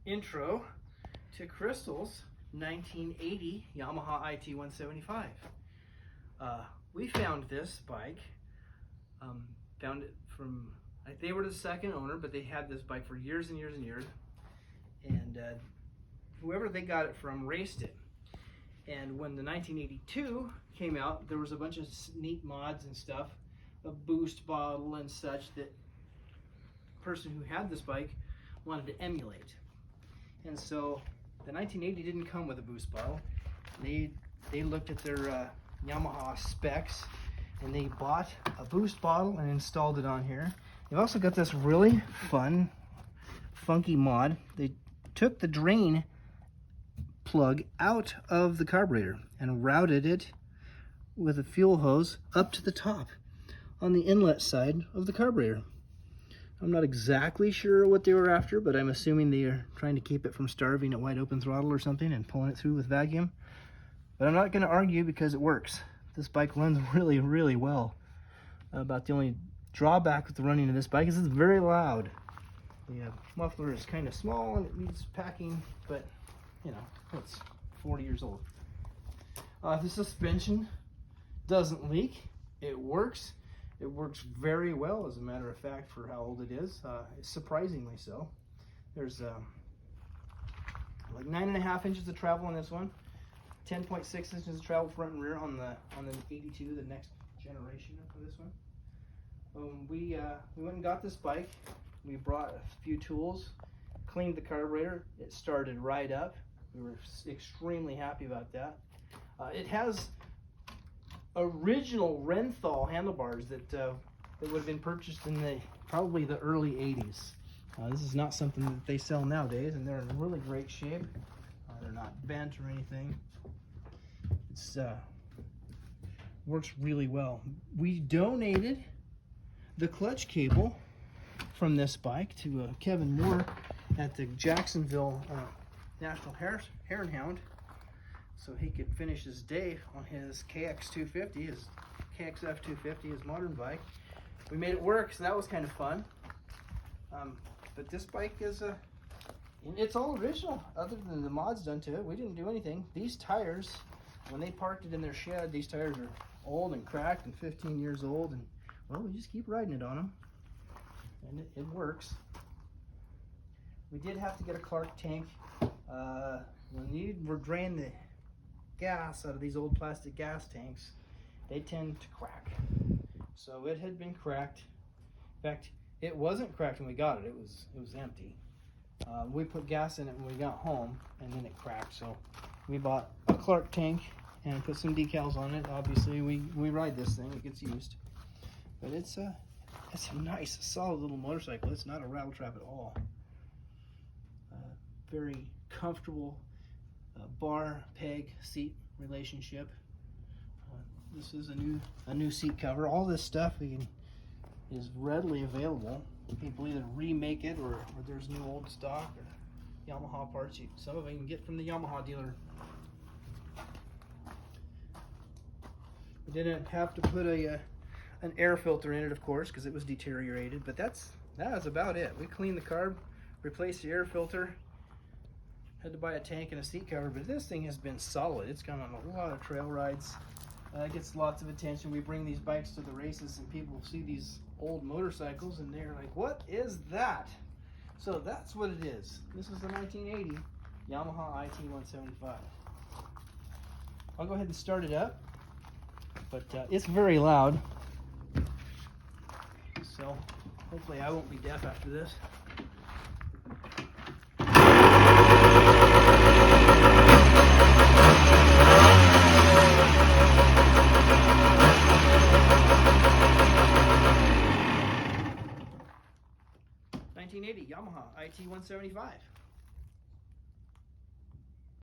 intro to Crystal's 1980 Yamaha IT 175. We found this bike, found it from, they were the second owner, but they had this bike for years and years and years. And whoever they got it from raced it. And when the 1982 came out, there was a bunch of neat mods and stuff, a boost bottle and such that the person who had this bike wanted to emulate. And so the 1980 didn't come with a boost bottle. They looked at their Yamaha specs and they bought a boost bottle and installed it on here. They've also got this really fun, funky mod. They took the drain plug out of the carburetor and routed it with a fuel hose up to the top on the inlet side of the carburetor. I'm not exactly sure what they were after, but I'm assuming they are trying to keep it from starving at wide open throttle or something and pulling it through with vacuum. But I'm not going to argue because it works. This bike runs really, really well. About the only drawback with the running of this bike is it's very loud. The muffler is kind of small and it needs packing, but you know, it's 40 years old. The suspension doesn't leak. It works. It works very well, as a matter of fact, for how old it is. Surprisingly so. There's like 9.5 inches of travel on this one. 10.6 inches of travel front and rear on the 82, the next generation of this one. We went and got this bike. We brought a few tools, cleaned the carburetor. It started right up. We were extremely happy about that. It has original Renthal handlebars that would have been purchased in probably the early 80s. This is not something that they sell nowadays, and they're in really great shape. They're not bent or anything. It's works really well. We donated the clutch cable from this bike to Kevin Moore at the Jacksonville National Hare and Hound, so he could finish his day on his KX250, his KXF 250, his modern bike. We made it work, so that was kind of fun. But this bike is it's all original, other than the mods done to it. We didn't do anything. These tires, when they parked it in their shed, these tires are old and cracked and 15 years old, and well, we just keep riding it on them, and it works. We did have to get a Clark tank. When you were draining the gas out of these old plastic gas tanks, they tend to crack. So it had been cracked. In fact, it wasn't cracked when we got it. It was empty. We put gas in it when we got home, and then it cracked. So we bought a Clark tank and put some decals on it. Obviously, we ride this thing. It gets used, but it's a nice, solid little motorcycle. It's not a rattle trap at all. Very comfortable bar peg seat relationship. This is a new seat cover. All this stuff is readily available. People either remake it or there's new old stock or Yamaha parts. Some of it you can get from the Yamaha dealer. We didn't have to put an air filter in it, of course, because it was deteriorated, but that was about it. We cleaned the carb, replaced the air filter, had to buy a tank and a seat cover, but this thing has been solid. It's gone on a lot of trail rides. It gets lots of attention. We bring these bikes to the races and people see these old motorcycles and they're like, what is that? So that's what it is. This is the 1980 Yamaha IT 175. I'll go ahead and start it up, but it's very loud. So hopefully I won't be deaf after this. Yamaha IT 175.